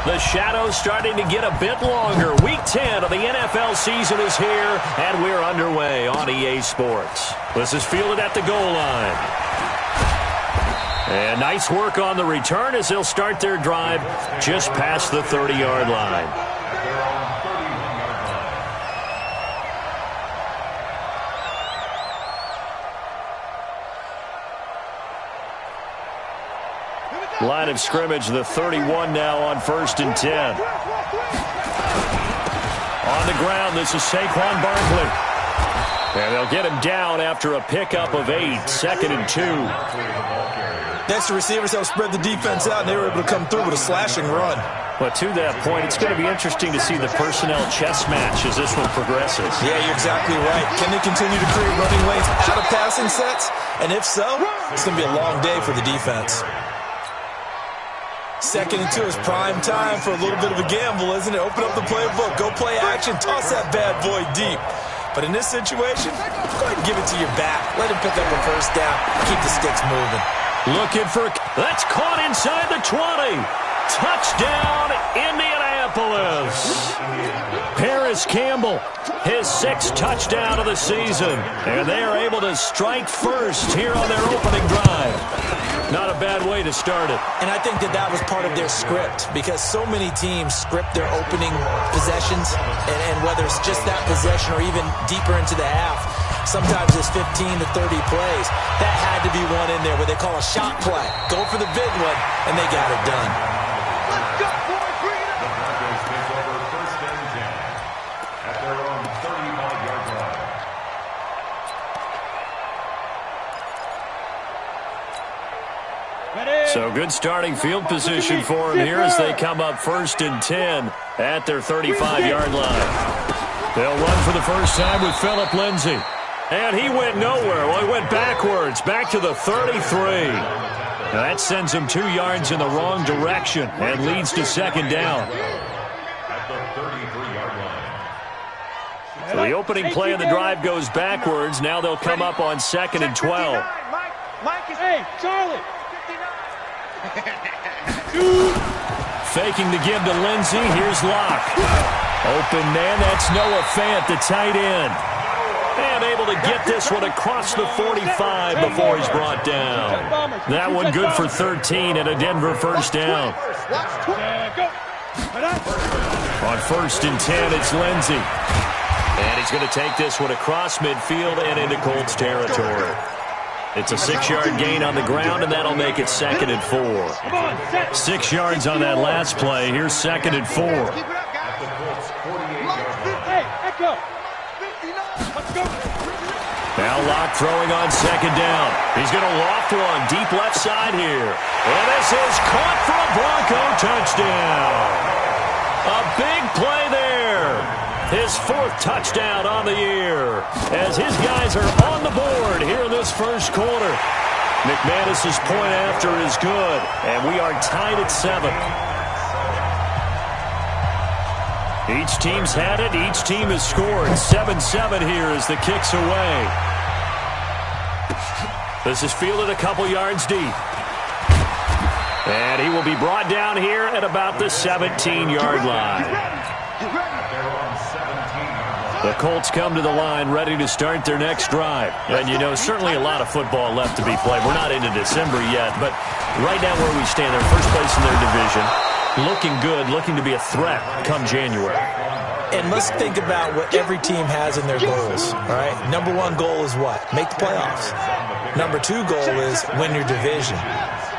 The shadow's starting to get a bit longer. Week 10 of the NFL season is here, and we're underway on EA Sports. This is fielded at the goal line. And nice work on the return as they'll start their drive just past the 30-yard line. Line of scrimmage, the 31 now on 1st and 10. On the ground, this is Saquon Barkley. And they'll get him down after a pickup of 8, 2nd and 2. Next, the receivers have spread the defense out, and they were able to come through with a slashing run. But to that point, it's going to be interesting to see the personnel chess match as this one progresses. Yeah, you're exactly right. Can they continue to create running lanes out of passing sets? And if so, it's going to be a long day for the defense. 2nd and 2 is prime time for a little bit of a gamble, isn't it? Open up the playbook, go play action, toss that bad boy deep. But in this situation, go ahead and give it to your back. Let him pick up a first down. Keep the sticks moving. Looking for... That's caught inside the 20. Touchdown, Indianapolis. Paris Campbell, his 6th touchdown of the season. And they are able to strike first here on their opening drive. Not a bad way to start it. And I think that was part of their script, because so many teams script their opening possessions, and whether it's just that possession or even deeper into the half, sometimes it's 15 to 30 plays. That had to be one in there where they call a shot play. Go for the big one, and they got it done. Let's go, boys. Bring it up. The Broncos take over 1st and 10 at their own 35-yard line. So good starting field position for them here as they come up 1st and 10 at their 35-yard line. They'll run for the first time with Phillip Lindsay. And he went nowhere. Well, he went backwards, back to the 33. Now that sends him 2 yards in the wrong direction and leads to 2nd down. At the 33-yard line. So the opening play of the drive goes backwards. Now they'll come up on 2nd and 12. Hey, Charlie. Faking the give to Lindsey. Here's Locke. Open man. That's Noah Fant, the tight end. And able to get this one across the 45 before he's brought down. That one good for 13 and a Denver first down. On 1st and 10, it's Lindsey. And he's going to take this one across midfield and into Colts territory. It's a 6-yard gain on the ground, and that'll make it 2nd and 4. 6 yards on that last play. Here's 2nd and 4. Now Locke throwing on 2nd down. He's going to loft one deep left side here. And this is caught for a Bronco touchdown. A big play there. His 4th touchdown on the year as his guys are on the board here in this first quarter. McManus's point after is good, and we are tied at 7. Each team's had it. Each team has scored. 7-7 here as the kick's away. This is fielded a couple yards deep. And he will be brought down here at about the 17-yard line. The Colts come to the line ready to start their next drive. And, you know, certainly a lot of football left to be played. We're not into December yet, but right now where we stand, they're first place in their division. Looking good, looking to be a threat come January. And let's think about what every team has in their goals, all right? Number 1 goal is what? Make the playoffs. Number 2 goal is win your division.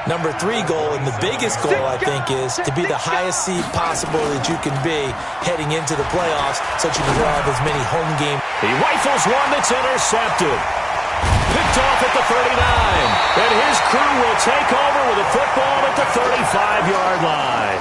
Number 3 goal, and the biggest goal, I think, is to be the highest seed possible that you can be heading into the playoffs so that you can have as many home games. He rifles one that's intercepted. Picked off at the 39. And his crew will take over with a football at the 35-yard line.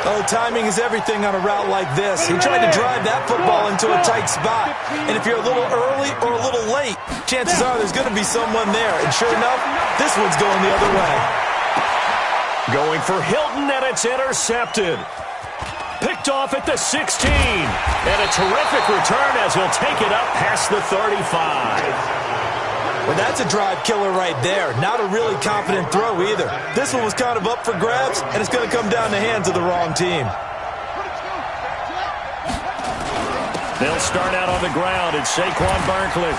Oh, timing is everything on a route like this. He tried to drive that football into a tight spot. And if you're a little early or a little late, chances are there's going to be someone there. And sure enough, this one's going the other way. Going for Hilton, and it's intercepted. Picked off at the 16. And a terrific return as he'll take it up past the 35. Well, that's a drive killer right there. Not a really confident throw either. This one was kind of up for grabs, and it's going to come down the hands of the wrong team. They'll start out on the ground. It's Saquon Barkley.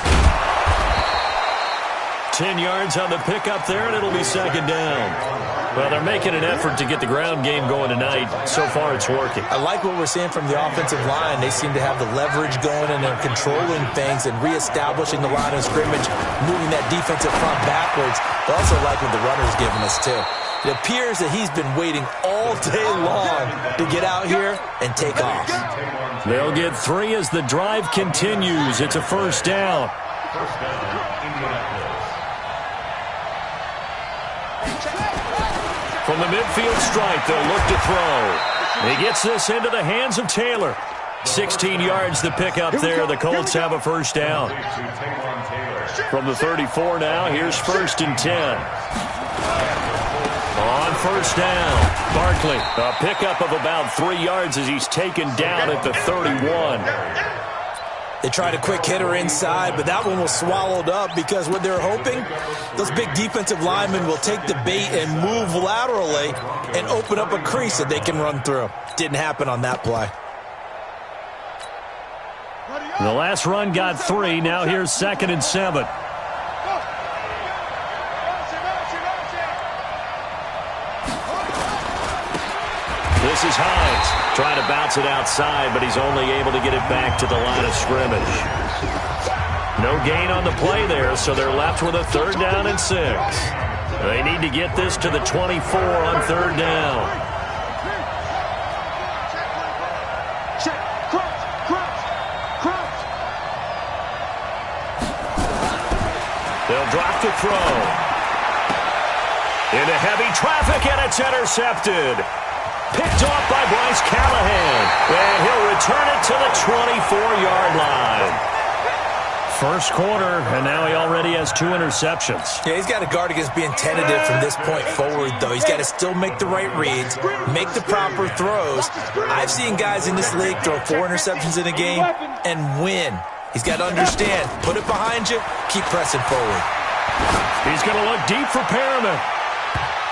10 yards on the pickup there, and it'll be second down. Well, they're making an effort to get the ground game going tonight. So far, it's working. I like what we're seeing from the offensive line. They seem to have the leverage going, and they're controlling things and reestablishing the line of scrimmage, moving that defensive front backwards. I also like what the runner's giving us, too. It appears that he's been waiting all day long to get out here and take off. They'll get 3 as the drive continues. It's a first down. First down, Indianapolis. From the midfield stripe, they'll look to throw. He gets this into the hands of Taylor. 16 yards the pickup there. The Colts have a first down. From the 34 now, here's 1st and 10. On first down, Barkley, a pickup of about 3 yards as he's taken down at the 31. They tried a quick hitter inside, but that one was swallowed up because what they're hoping, those big defensive linemen will take the bait and move laterally and open up a crease that they can run through. Didn't happen on that play. The last run got 3. Now here's 2nd and 7. This is Hines trying to bounce it outside, but he's only able to get it back to the line of scrimmage. No gain on the play there, so they're left with a 3rd down and 6. They need to get this to the 24 on 3rd down. They'll drop to throw. Into heavy traffic, and it's intercepted. Picked off by Bryce Callahan, and he'll return it to the 24-yard line. First quarter, and now he already has 2 interceptions. Yeah, he's got to guard against being tentative from this point forward, though. He's got to still make the right reads, make the proper throws. I've seen guys in this league throw 4 interceptions in a game and win. He's got to understand, put it behind you, keep pressing forward. He's going to look deep for Perriman,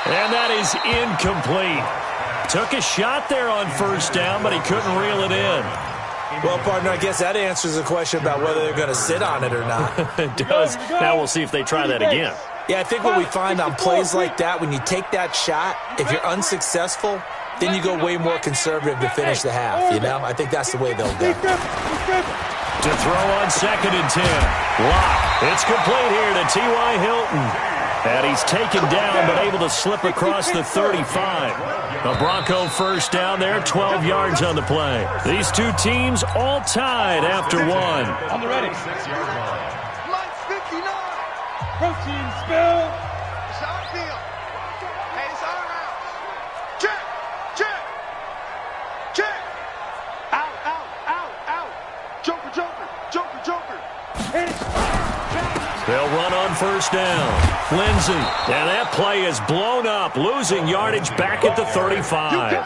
and that is incomplete. Took a shot there on 1st down, but he couldn't reel it in. Well, partner, I guess that answers the question about whether they're going to sit on it or not. It does. Now we'll see if they try that again. Yeah, I think what we find on plays like that, when you take that shot, if you're unsuccessful, then you go way more conservative to finish the half, you know? I think that's the way they'll go. To throw on 2nd and 10. Lock. It's complete here to T.Y. Hilton. And he's taken down, but able to slip across the 35. A Bronco first down there, 12 yards on the play. These two teams all tied after 1. On the ready. Lights 59. Protein spill. It's our field. Hey, it's our house. Check. Check. Check. Out, out, out, out. Joker, joker. Joker, joker. They'll run on first down. Lindsey, and that play is blown up, losing yardage back at the 35.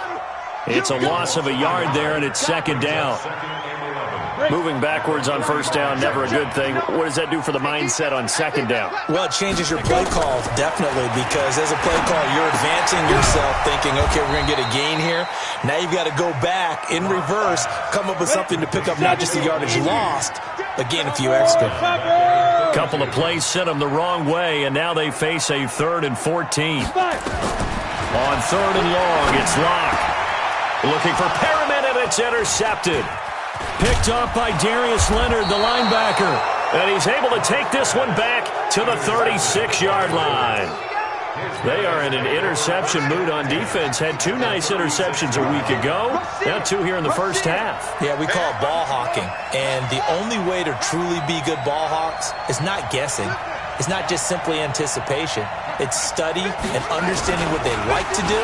It's a loss of a yard there, and it's 2nd down. Moving backwards on first down, never a good thing. What does that do for the mindset on 2nd down? Well, it changes your play call, definitely, because as a play call, you're advancing yourself thinking, okay, we're going to get a gain here. Now you've got to go back in reverse, come up with something to pick up not just the yardage lost, but gain a few extra. Couple of plays sent them the wrong way, and now they face a 3rd and 14. On 3rd and long, it's Locke. Looking for Perriman, and it's intercepted. Picked off by Darius Leonard, the linebacker. And he's able to take this one back to the 36-yard line. They are in an interception mood on defense. Had 2 nice interceptions a week ago. Now 2 here in the first half. Yeah, we call it ball hawking. And the only way to truly be good ball hawks is not guessing. It's not just simply anticipation. It's study and understanding what they like to do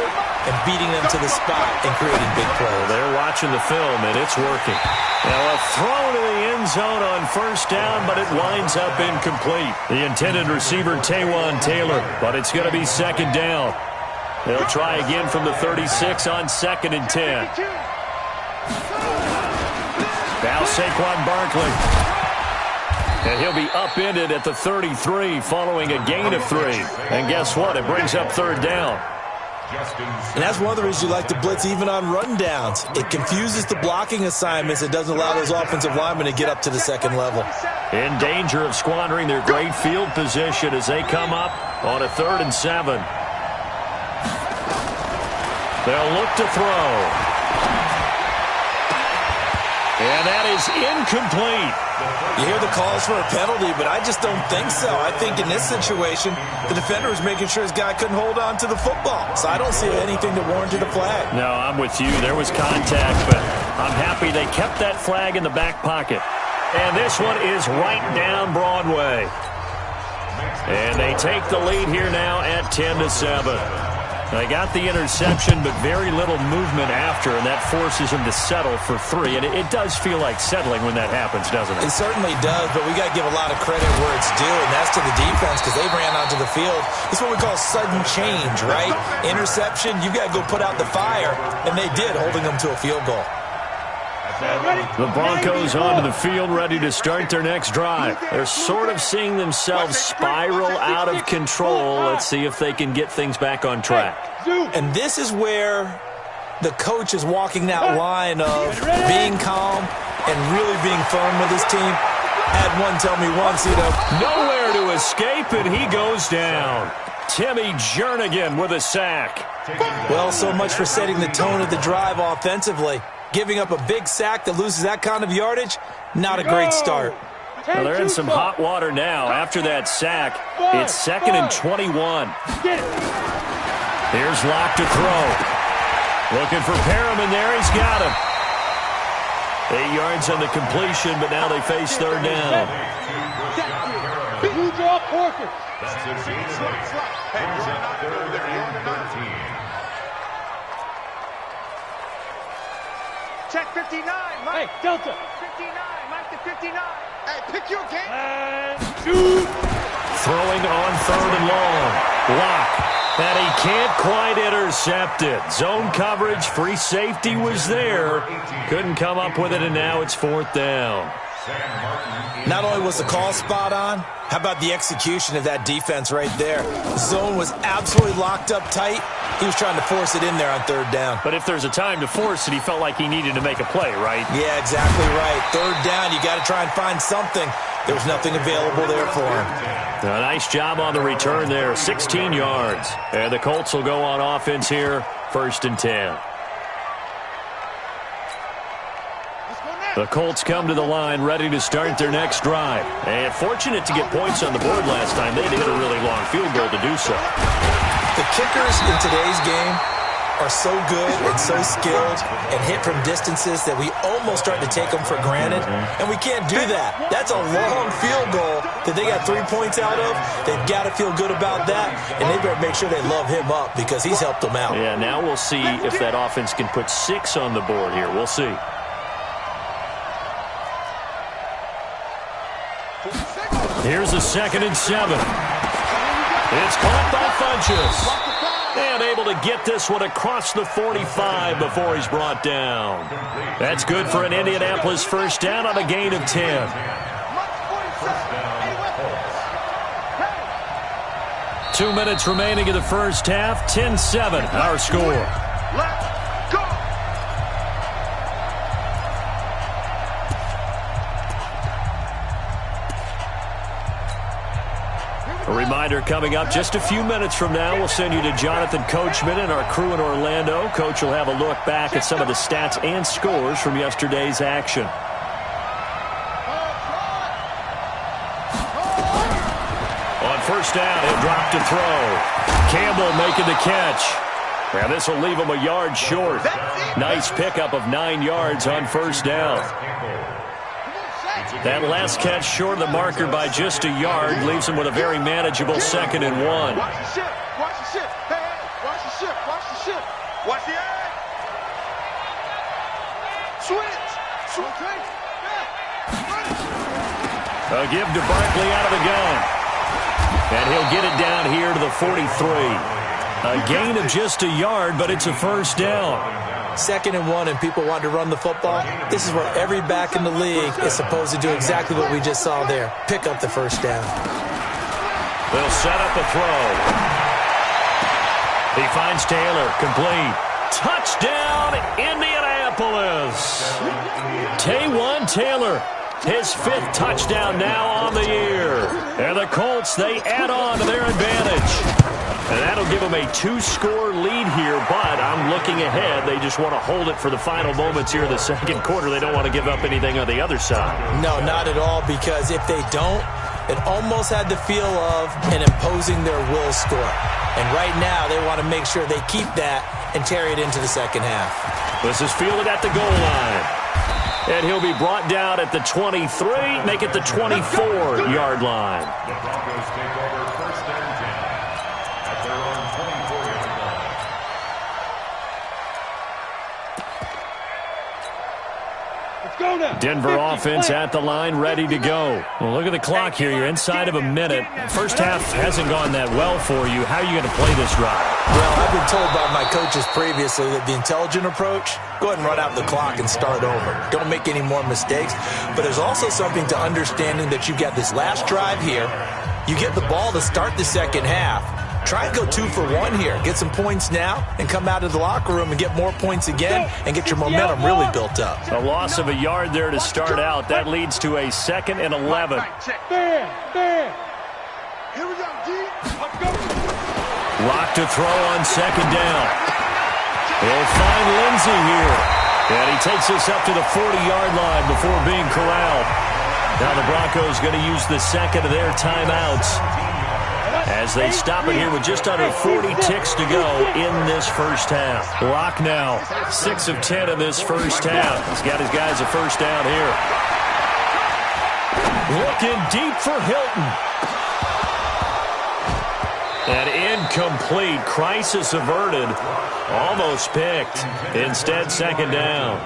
and beating them to the spot and creating big plays. They're watching the film, and it's working. Now a throw to the end zone on first down, but it winds up incomplete. The intended receiver, Taywan Taylor, but it's going to be 2nd down. They'll try again from the 36 on 2nd and 10. Now Saquon Barkley. And he'll be upended at the 33 following a gain of 3. And guess what? It brings up third down. And that's one of the reasons you like to blitz even on rundowns. It confuses the blocking assignments. It doesn't allow those offensive linemen to get up to the second level. In danger of squandering their great field position as they come up on a 3rd and 7. They'll look to throw. And that is incomplete. You hear the calls for a penalty, but I just don't think so. I think in this situation, the defender was making sure his guy couldn't hold on to the football. So I don't see anything that warranted a flag. No, I'm with you. There was contact, but I'm happy they kept that flag in the back pocket. And this one is right down Broadway. And they take the lead here now at 10-7. They got the interception, but very little movement after, and that forces them to settle for 3. And it does feel like settling when that happens, doesn't it? It certainly does, but we got to give a lot of credit where it's due, and that's to the defense because they ran onto the field. It's what we call sudden change, right? Interception, you got to go put out the fire, and they did, holding them to a field goal. The Broncos onto the field ready to start their next drive. They're sort of seeing themselves spiral out of control. Let's see if they can get things back on track. And this is where the coach is walking that line of being calm and really being firm with his team. Had one tell me once, nowhere to escape, and he goes down. Timmy Jernigan with a sack. Well, so much for setting the tone of the drive offensively. Giving up a big sack that loses that kind of yardage, not a great start. Well, they're in some hot water now. After that sack, it's 2nd and 21. Here's Locke to throw. Looking for Perriman there. He's got him. 8 yards on the completion, but now they face third down. Who draw Porter? That's a hey, you're not third and 13. Check 59, Mike. Hey, Delta. 59, Mike to 59. Hey, pick your game. And shoot. Throwing on 3rd and long. Locke. And he can't quite intercept it. Zone coverage, free safety was there. Couldn't come up with it, and now it's 4th down. Not only was the call spot on, how about the execution of that defense right there? The zone was absolutely locked up tight. He was trying to force it in there on 3rd down. But if there's a time to force it, he felt like he needed to make a play, right? Yeah, exactly right. 3rd down, you got to try and find something. There was nothing available there for him. A nice job on the return there, 16 yards. And the Colts will go on offense here, 1st and 10. The Colts come to the line ready to start their next drive. And fortunate to get points on the board last time. They had to hit a really long field goal to do so. The kickers in today's game are so good and so skilled and hit from distances that we almost start to take them for granted. And we can't do that. That's a long field goal that they got 3 points out of. They've got to feel good about that. And they better make sure they love him up because he's helped them out. Yeah, now we'll see if that offense can put 6 on the board here. We'll see. Here's a 2nd and 7. It's caught by Funchess. And able to get this one across the 45 before he's brought down. That's good for an Indianapolis first down on a gain of 10. 2 minutes remaining in the first half. 10-7, our score. Let's go. A reminder coming up just a few minutes from now, we'll send you to Jonathan Coachman and our crew in Orlando. Coach will have a look back at some of the stats and scores from yesterday's action. On first down, he'll drop to throw. Campbell making the catch. Now this will leave him a yard short. Nice pickup of 9 yards on first down. That last catch short of the marker by just a yard leaves him with a very manageable 2nd and 1. Watch the ship. Watch the ship. Hey, hey. Watch the ship. Watch the ship. Watch the egg. Switch. Switch. A give to Barkley out of the gun. And he'll get it down here to the 43. A gain of just a yard, but it's a first down. 2nd and 1 and people want to run the football. This is where every back in the league is supposed to do exactly what we just saw there. Pick up the first down. They'll set up a throw. He finds Taylor. Complete. Touchdown, Indianapolis. Taywan Taylor, his 5th touchdown now on the year. And the Colts, they add on to their advantage. And that'll give them a 2-score lead here, but I'm looking ahead. They just want to hold it for the final moments here in the second quarter. They don't want to give up anything on the other side. No, not at all, because if they don't, it almost had the feel of an imposing their will score. And right now, they want to make sure they keep that and carry it into the second half. This is fielded at the goal line. And he'll be brought down at the 23, make it the 24-yard line. The Broncos take over 1st and 10 at their own 24-yard line. Let's go now. Denver offense at the line, ready to go. Well, look at the clock here. You're inside of a minute. First half hasn't gone that well for you. How are you going to play this drive? Well, I've been told by my coaches previously that the intelligent approach, go ahead and run out the clock and start over. Don't make any more mistakes. But there's also something to understanding that you got this last drive here. You get the ball to start the second half. Try and go 2 for 1 here. Get some points now and come out of the locker room and get more points again and get your momentum really built up. A loss of a yard there to start out. That leads to a 2nd and 11. There. Here we go, G. Let's go. Lock to throw on 2nd down. He'll find Lindsey here. And he takes us up to the 40-yard line before being corralled. Now the Broncos going to use the 2nd of their timeouts as they stop it here with just under 40 ticks to go in this first half. Lock now, 6 of 10 in this first half. He's got his guys a first down here. Looking deep for Hilton. And incomplete. Crisis averted. Almost picked. Instead, 2nd down.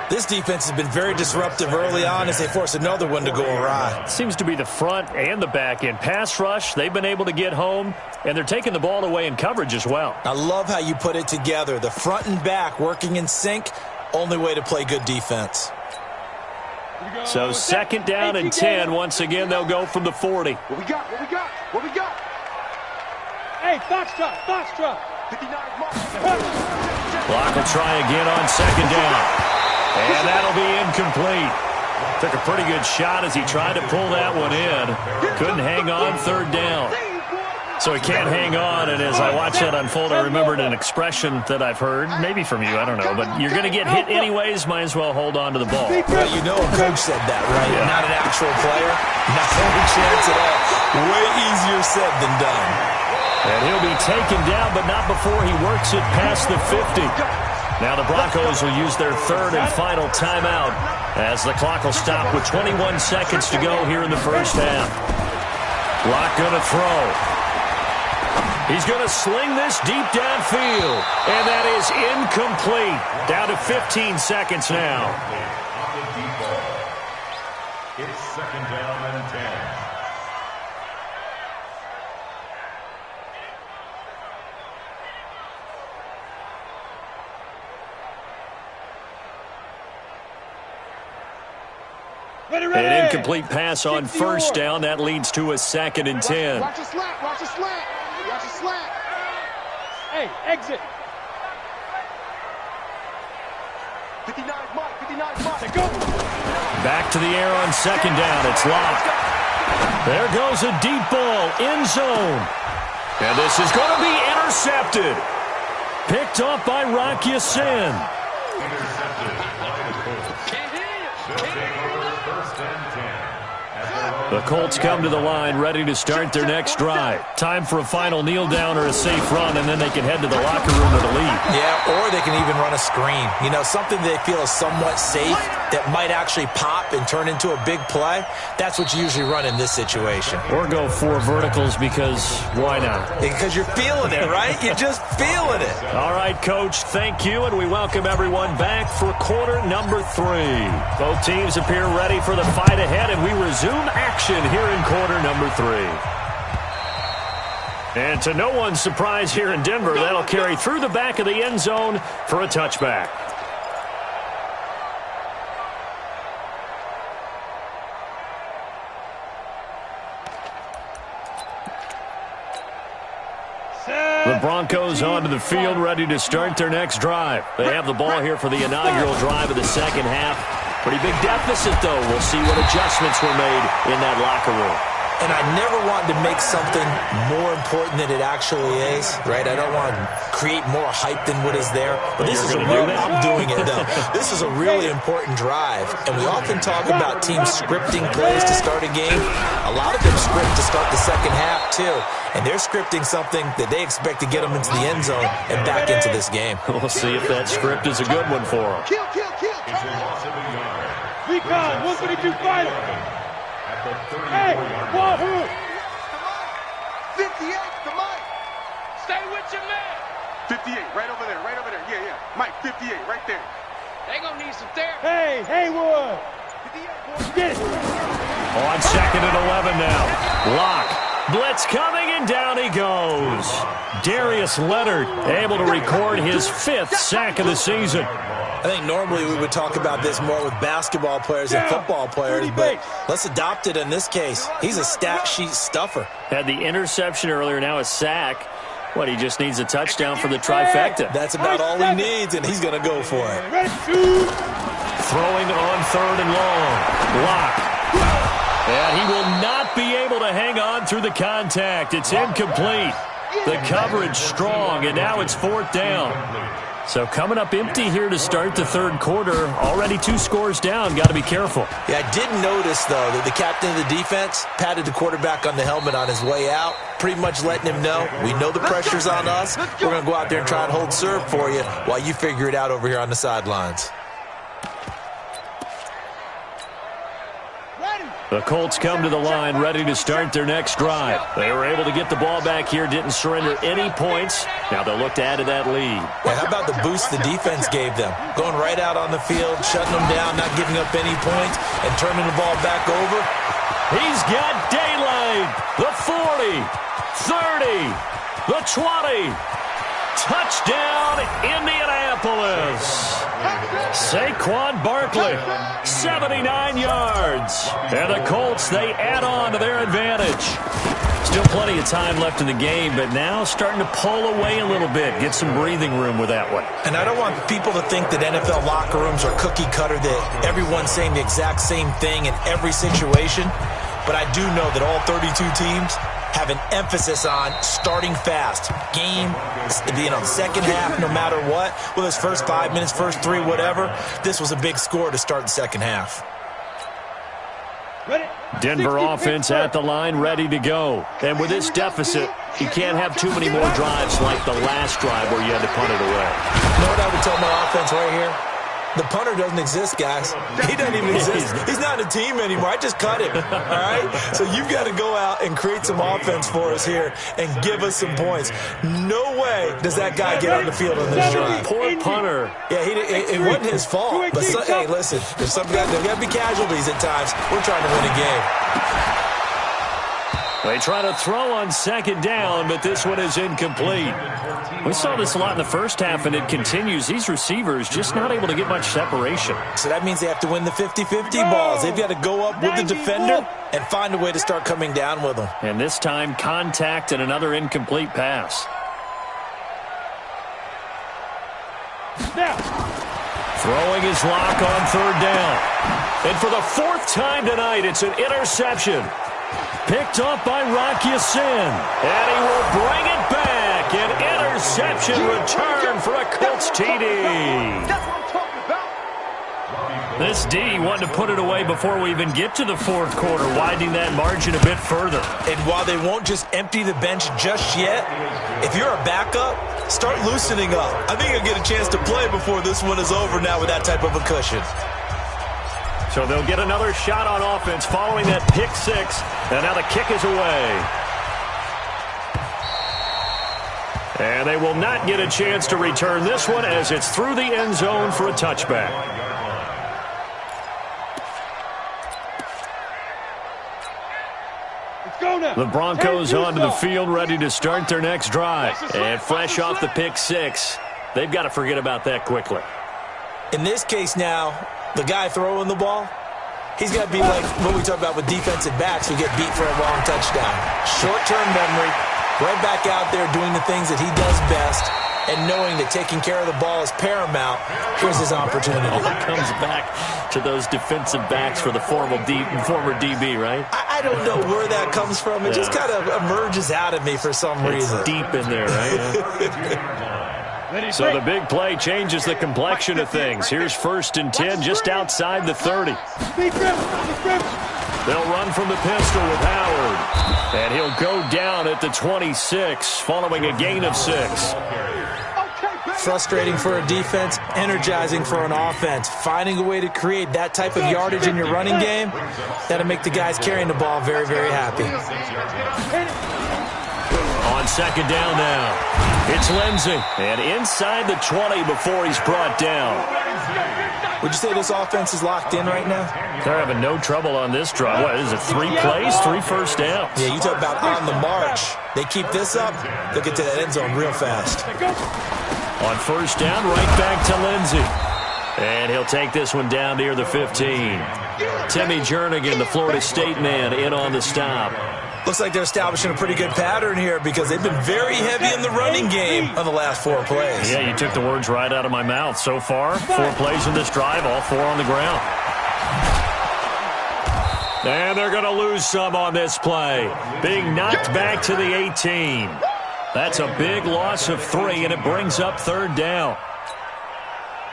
This defense has been very disruptive early on as they force another one to go awry. Seems to be the front and the back end. Pass rush, they've been able to get home, and they're taking the ball away in coverage as well. I love how you put it together. The front and back working in sync, only way to play good defense. So 2nd down and 10. Once again, they'll go from the 40. What we got? Hey, Foxtrot. 59 mark. Block will try again on 2nd down. And that'll be incomplete. Took a pretty good shot as he tried to pull that one in. Couldn't hang on 3rd down. So he can't hang on, and as I watch that unfold, I remembered an expression that I've heard, maybe from you, I don't know, but you're going to get hit anyways, might as well hold on to the ball. Well, you know a coach said that, right? Yeah. Not an actual player. Not any chance at all. Way easier said than done. And he'll be taken down, but not before he works it past the 50. Now the Broncos will use their 3rd and final timeout as the clock will stop with 21 seconds to go here in the first half. Lock going to throw. He's going to sling this deep downfield, and that is incomplete. Down to 15 seconds now. It's 2nd down and 10. An incomplete pass on 1st down. That leads to a 2nd and 10. Watch the slant. Hey, exit. 59 mark. Let's go. Back to the air on 2nd down. It's locked. There goes a deep ball. End zone. And this is going to be intercepted. Picked off by Rock Ya-Sin. Intercepted by the Colts. They'll take over 1st and 10. The Colts come to the line ready to start their next drive. Time for a final kneel down or a safe run, and then they can head to the locker room with a lead. Yeah, or they can even run a screen. You know, something they feel is somewhat safe that might actually pop and turn into a big play. That's what you usually run in this situation. Or go 4 verticals because why not? Because you're feeling it, right? You're just feeling it. All right, Coach, thank you, and we welcome everyone back for quarter number 3. Both teams appear ready for the fight ahead, and we resume action here in quarter number 3. And to no one's surprise here in Denver, that'll carry through the back of the end zone for a touchback. The Broncos onto the field, ready to start their next drive. They have the ball here for the inaugural drive of the second half. Pretty big deficit, though. We'll see what adjustments were made in that locker room. And I never wanted to make something more important than it actually is, right? I don't want to create more hype than what is there. But this is a real, I'm doing it, though. This is a really important drive. And we often talk about teams scripting plays to start a game. A lot of them script to start the second half, too. And they're scripting something that they expect to get them into the end zone and back into this game. We'll see if that script is a good one for them. Kill, kill, kill. Recon, 132 fighter. Hey, wahoo! 58, the Mike. Stay with your man. 58, right over there, right over there. Yeah, yeah. Mike, 58, right there. They gonna need some therapy. Hey, Haywood! Get it! On second and 11 now. Lock. Blitz coming, and down he goes. Darius Leonard able to record his 5th sack of the season. I think normally we would talk about this more with basketball players and football players, but let's adopt it in this case. He's a stat sheet stuffer. Had the interception earlier, now a sack. What, he just needs a touchdown for the trifecta. That's about all he needs, and he's going to go for it. Throwing on 3rd and long. Lock. And he will not be able to hang on through the contact. It's incomplete. The coverage strong, and now it's 4th down. So coming up empty here to start the 3rd quarter. Already 2 scores down. Got to be careful. Yeah, I did notice, though, that the captain of the defense patted the quarterback on the helmet on his way out, pretty much letting him know, we know the pressure's on us. We're going to go out there and try and hold serve for you while you figure it out over here on the sidelines. The Colts come to the line ready to start their next drive. They were able to get the ball back here, didn't surrender any points. Now they'll look to add to that lead. Yeah, how about the boost the defense gave them? Going right out on the field, shutting them down, not giving up any points, and turning the ball back over. He's got daylight. The 40, 30, the 20. Touchdown, Indianapolis. Saquon Barkley, 79 yards. And the Colts, they add on to their advantage. Still plenty of time left in the game, but now starting to pull away a little bit. Get some breathing room with that one. And I don't want people to think that NFL locker rooms are cookie cutter, that everyone's saying the exact same thing in every situation. But I do know that all 32 teams have an emphasis on starting fast. Game, second half, no matter what. Whether it's first 5 minutes, first 3, whatever. This was a big score to start the second half. Denver offense at the line, ready to go. And with this deficit, you can't have too many more drives like the last drive where you had to punt it away. You know what I would tell my offense right here? The punter doesn't exist, guys. He doesn't even exist. He's not a team anymore. I just cut him, all right? So you've got to go out and create some offense for us here and give us some points. No way does that guy get on the field on this drive. Poor punter. Yeah, it wasn't his fault. But, hey, listen, there's some guys, there got to be casualties at times. We're trying to win a game. They try to throw on second down, but this one is incomplete. We saw this a lot in the first half, and it continues. These receivers just not able to get much separation. So that means they have to win the 50-50 balls. They've got to go up with the defender and find a way to start coming down with them. And this time, contact and another incomplete pass. Now. Throwing his lock on 3rd down. And for the 4th time tonight, it's an interception. Picked off by Rock Ya-Sin. And he will bring it back. An interception return for a Colts TD. That's what I'm talking about. This D wanted to put it away before we even get to the 4th quarter, widening that margin a bit further. And while they won't just empty the bench just yet, if you're a backup, start loosening up. I think you'll get a chance to play before this one is over now with that type of a cushion. So they'll get another shot on offense following that pick 6. And now the kick is away. And they will not get a chance to return this one as it's through the end zone for a touchback. Let's go now. The Broncos onto the field, ready to start their next drive. And fresh off the pick six, they've got to forget about that quickly. In this case now, the guy throwing the ball, he's got to be like what we talk about with defensive backs who get beat for a long touchdown. Short-term memory, right back out there doing the things that he does best, and knowing that taking care of the ball is paramount. Here's his opportunity. All comes back to those defensive backs for the former DB, right? I don't know where that comes from. It just kind of emerges out of me for some reason. It's deep in there, right? So the big play changes the complexion of things. Here's 1st and 10 just outside the 30. They'll run from the pistol with Howard. And he'll go down at the 26 following a gain of 6. Frustrating for a defense, energizing for an offense. Finding a way to create that type of yardage in your running game, that'll make the guys carrying the ball very, very happy. On 2nd down now, it's Lindsey. And inside the 20 before he's brought down. Would you say this offense is locked in right now? They're having no trouble on this drive. What is it, 3 plays, 3 first downs? Yeah, you talk about on the march. They keep this up, they'll get to that end zone real fast. On 1st down, right back to Lindsey. And he'll take this one down near the 15. Timmy Jernigan, the Florida State man, in on the stop. Looks like they're establishing a pretty good pattern here because they've been very heavy in the running game on the last 4 plays. Yeah, you took the words right out of my mouth. So far, 4 plays in this drive, all 4 on the ground. And they're going to lose some on this play. Being knocked back to the 18. That's a big loss of 3, and it brings up 3rd down.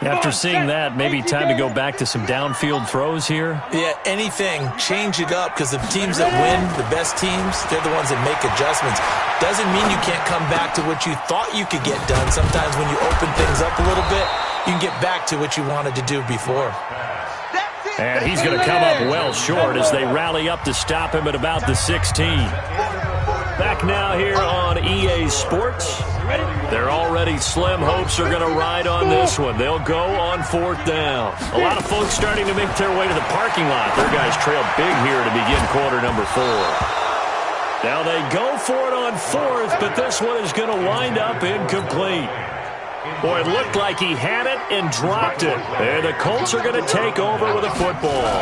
After seeing that, maybe time to go back to some downfield throws here. Yeah, anything. Change it up because the teams that win, the best teams, they're the ones that make adjustments. Doesn't mean you can't come back to what you thought you could get done. Sometimes when you open things up a little bit, you can get back to what you wanted to do before. And he's going to come up well short as they rally up to stop him at about the 16. Back now here on EA Sports. They're already slim hopes are going to ride on this one. They'll go on 4th down. A lot of folks starting to make their way to the parking lot. Their guys trail big here to begin quarter number 4. Now they go for it on 4th, but this one is going to wind up incomplete. Boy, it looked like he had it and dropped it. And the Colts are going to take over with a football.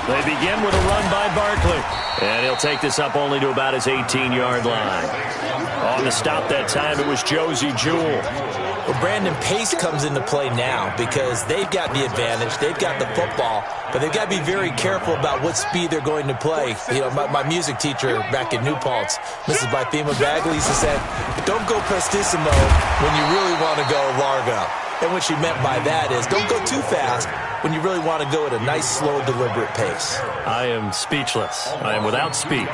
They begin with a run by Barkley. And he'll take this up only to about his 18-yard line. On the stop that time, it was Josie Jewell. Well, Brandon, pace comes into play now because they've got the advantage. They've got the football, but they've got to be very careful about what speed they're going to play. You know, my music teacher back in New Paltz, Mrs. Bythema Bagley, used to say, don't go prestissimo when you really want to go largo. And what she meant by that is don't go too fast when you really want to go at a nice, slow, deliberate pace. I am speechless. I am without speech.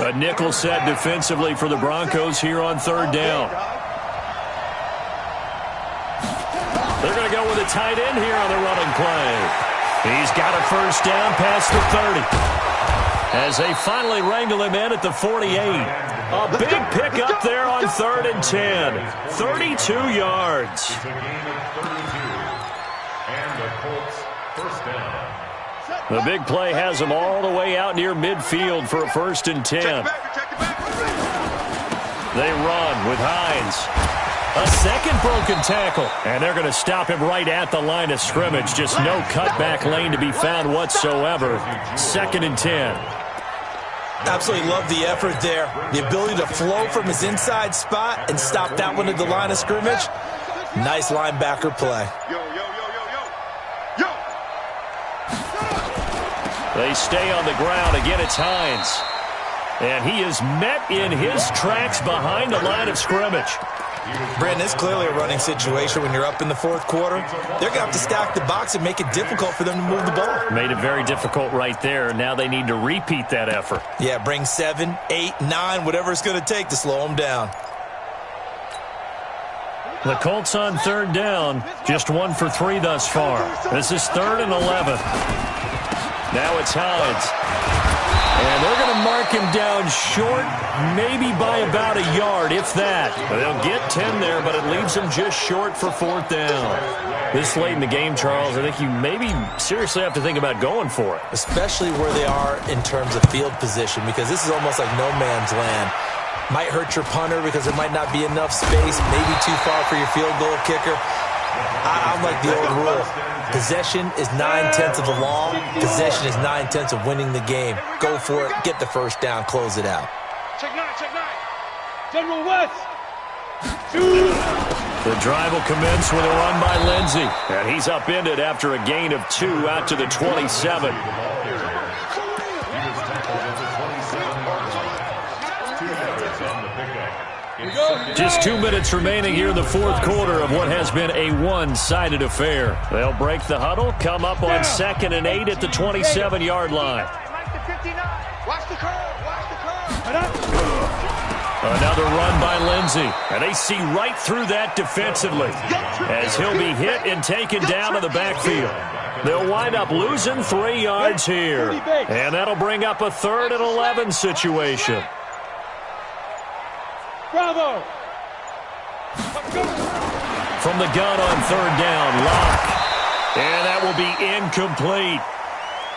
A nickel set defensively for the Broncos here on 3rd down. They're going to go with a tight end here on the running play. He's got a 1st down past the 30. As they finally wrangle him in at the 48. A big pickup there on 3rd and 10. 32 yards. The big play has him all the way out near midfield for a 1st and 10. They run with Hines. A second broken tackle. And they're going to stop him right at the line of scrimmage. Just no cutback lane to be found whatsoever. 2nd and 10. Absolutely love the effort there. The ability to flow from his inside spot and stop that one at the line of scrimmage. Nice linebacker play. They stay on the ground. Again, it's Hines. And he is met in his tracks behind the line of scrimmage. Brandon, it's clearly a running situation when you're up in the 4th quarter. They're going to have to stack the box and make it difficult for them to move the ball. Made it very difficult right there. Now they need to repeat that effort. Yeah, bring 7, 8, 9, whatever it's going to take to slow them down. The Colts on 3rd down. Just 1 for 3 thus far. This is 3rd and 11. Now it's Hines. And they're going to mark him down short, maybe by about a yard, if that. They'll get 10 there, but it leaves them just short for 4th down. This late in the game, Charles, I think you maybe seriously have to think about going for it. Especially where they are in terms of field position, because this is almost like no man's land. Might hurt your punter because there might not be enough space, maybe too far for your field goal kicker. I'm like the old rule. Possession is 9/10 of the law. Possession is 9/10 of winning the game. Go for it. Get the first down. Close it out. Check 9, check 9. General West. The drive will commence with a run by Lindsey. And he's upended after a gain of 2 out to the 27. Just 2 minutes remaining here in the 4th quarter of what has been a one-sided affair. They'll break the huddle, come up on 2nd and 8 at the 27-yard line. Watch the curve, watch the curve. Another run by Lindsey, and they see right through that defensively as he'll be hit and taken down to the backfield. They'll wind up losing 3 yards here, and that'll bring up a 3rd and 11 situation. Bravo. From the gun on 3rd down, Locke, and that will be incomplete.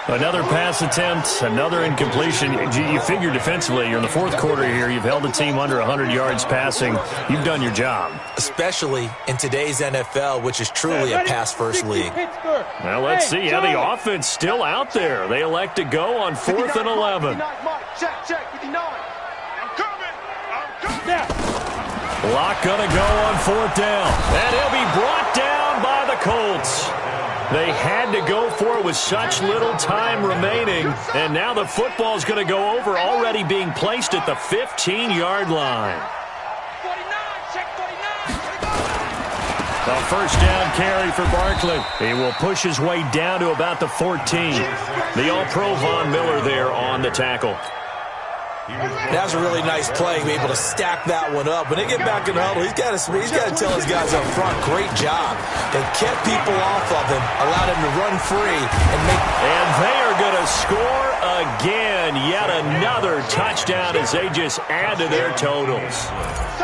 Another pass attempt, another incompletion. You figure defensively, you're in the 4th quarter here. You've held the team under 100 yards passing. You've done your job. Especially in today's NFL, which is truly a pass-first league. Well, let's see how the offense still out there. They elect to go on 4th and 11. Check, check, 59. I'm coming. Locke gonna go on 4th down. And he'll be brought down by the Colts. They had to go for it with such little time remaining, and now the football's going to go over, already being placed at the 15-yard line. 49, check 49. A first down carry for Barkley. He will push his way down to about the 14. The All-Pro Von Miller there on the tackle. That was a really nice play, be able to stack that one up. When they get back in the huddle, he's got to tell his guys up front, great job. They kept people off of him, allowed him to run free. And they are going to score again. Yet another touchdown as they just add to their totals.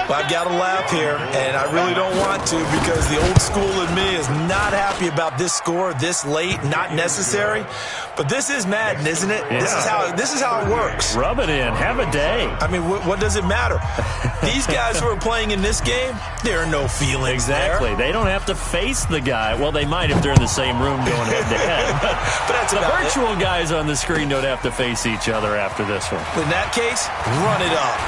Well, I've got to laugh here, and I really don't want to because the old school in me is not happy about this score this late, not necessary. But this is Madden, isn't it? Yeah. This is how it works. Rub it in. Have a day. I mean, what does it matter? These guys who are playing in this game, there are no feelings exactly. There. They don't have to face the guy. Well, they might if they're in the same room going head-to-head. But that's the virtual guys on the screen don't have to face each other after this one. In that case, run it up.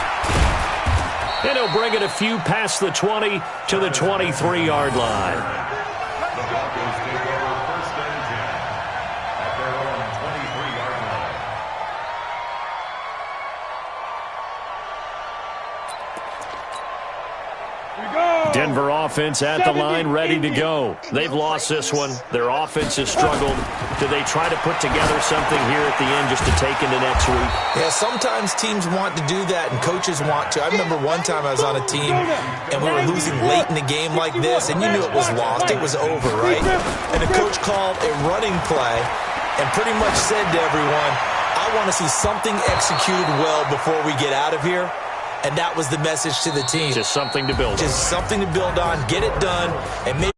And he'll bring it a few past the 20 to the 23-yard line. Denver offense at the line, ready to go. They've lost this one. Their offense has struggled. Do they try to put together something here at the end just to take into next week? Yeah, sometimes teams want to do that and coaches want to. I remember one time I was on a team and we were losing late in the game like this, and you knew it was lost. It was over, right? And the coach called a running play and pretty much said to everyone, I want to see something executed well before we get out of here. And that was the message to the team. Just something to build on. Just something to build on, get it done, and maybe